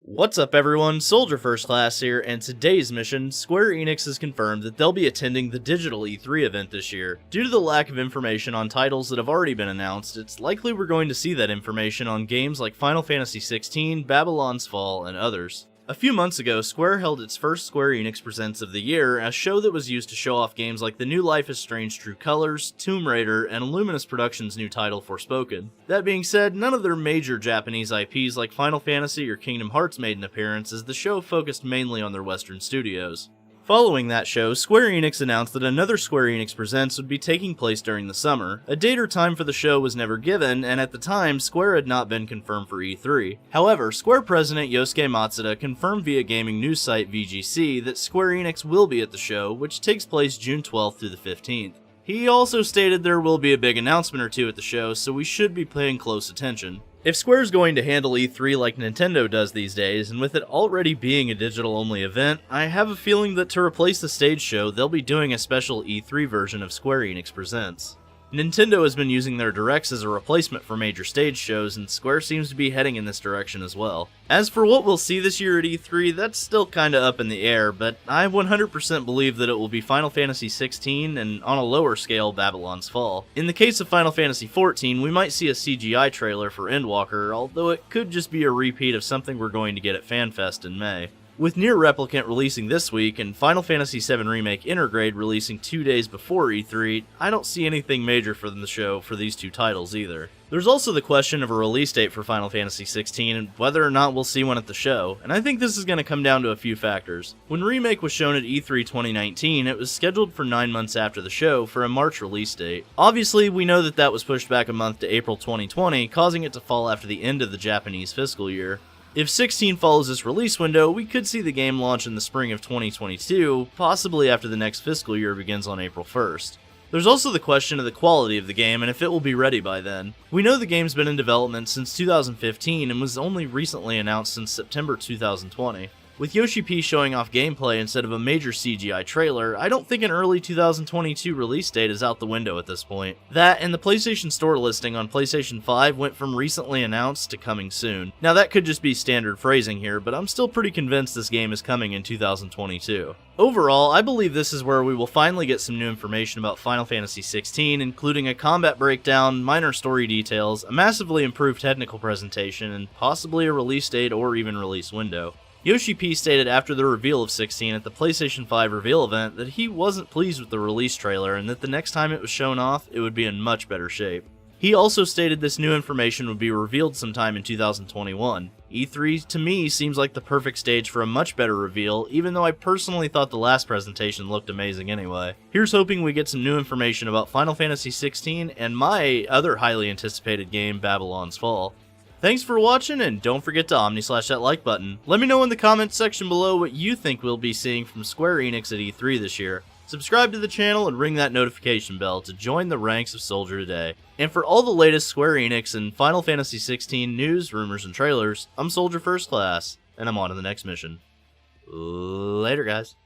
What's up everyone, Soldier First Class here, and today's mission, Square Enix has confirmed that they'll be attending the digital E3 event this year. Due to the lack of information on titles that have already been announced, it's likely we're going to see that information on games like Final Fantasy XVI, Babylon's Fall, and others. A few months ago, Square held its first Square Enix Presents of the year, a show that was used to show off games like the new Life is Strange True Colors, Tomb Raider, and Luminous Productions' new title Forspoken. That being said, none of their major Japanese IPs like Final Fantasy or Kingdom Hearts made an appearance, as the show focused mainly on their Western studios. Following that show, Square Enix announced that another Square Enix Presents would be taking place during the summer. A date or time for the show was never given, and at the time, Square had not been confirmed for E3. However, Square President Yosuke Matsuda confirmed via gaming news site VGC that Square Enix will be at the show, which takes place June 12th through the 15th. He also stated there will be a big announcement or two at the show, so we should be paying close attention. If Square's going to handle E3 like Nintendo does these days, and with it already being a digital-only event, I have a feeling that to replace the stage show, they'll be doing a special E3 version of Square Enix Presents. Nintendo has been using their Directs as a replacement for major stage shows, and Square seems to be heading in this direction as well. As for what we'll see this year at E3, that's still kinda up in the air, but I 100% believe that it will be Final Fantasy XVI and, on a lower scale, Babylon's Fall. In the case of Final Fantasy XIV, we might see a CGI trailer for Endwalker, although it could just be a repeat of something we're going to get at FanFest in May. With Nier Replicant releasing this week and Final Fantasy VII Remake Intergrade releasing 2 days before E3, I don't see anything major for the show for these two titles either. There's also the question of a release date for Final Fantasy XVI and whether or not we'll see one at the show, and I think this is going to come down to a few factors. When Remake was shown at E3 2019, it was scheduled for 9 months after the show for a March release date. Obviously, we know that was pushed back a month to April 2020, causing it to fall after the end of the Japanese fiscal year. If 16 follows this release window, we could see the game launch in the spring of 2022, possibly after the next fiscal year begins on April 1st. There's also the question of the quality of the game and if it will be ready by then. We know the game's been in development since 2015 and was only recently announced since September 2020. With Yoshi P showing off gameplay instead of a major CGI trailer, I don't think an early 2022 release date is out the window at this point. That and the PlayStation Store listing on PlayStation 5 went from recently announced to coming soon. Now that could just be standard phrasing here, but I'm still pretty convinced this game is coming in 2022. Overall, I believe this is where we will finally get some new information about Final Fantasy XVI, including a combat breakdown, minor story details, a massively improved technical presentation, and possibly a release date or even release window. Yoshi P stated after the reveal of 16 at the PlayStation 5 reveal event that he wasn't pleased with the release trailer and that the next time it was shown off, it would be in much better shape. He also stated this new information would be revealed sometime in 2021. E3 to me seems like the perfect stage for a much better reveal, even though I personally thought the last presentation looked amazing anyway. Here's hoping we get some new information about Final Fantasy XVI and my other highly anticipated game, Babylon's Fall. Thanks for watching, and don't forget to omni-slash that like button. Let me know in the comments section below what you think we'll be seeing from Square Enix at E3 this year. Subscribe to the channel and ring that notification bell to join the ranks of Soldier today. And for all the latest Square Enix and Final Fantasy XVI news, rumors, and trailers, I'm Soldier First Class, and I'm on to the next mission. Later, guys.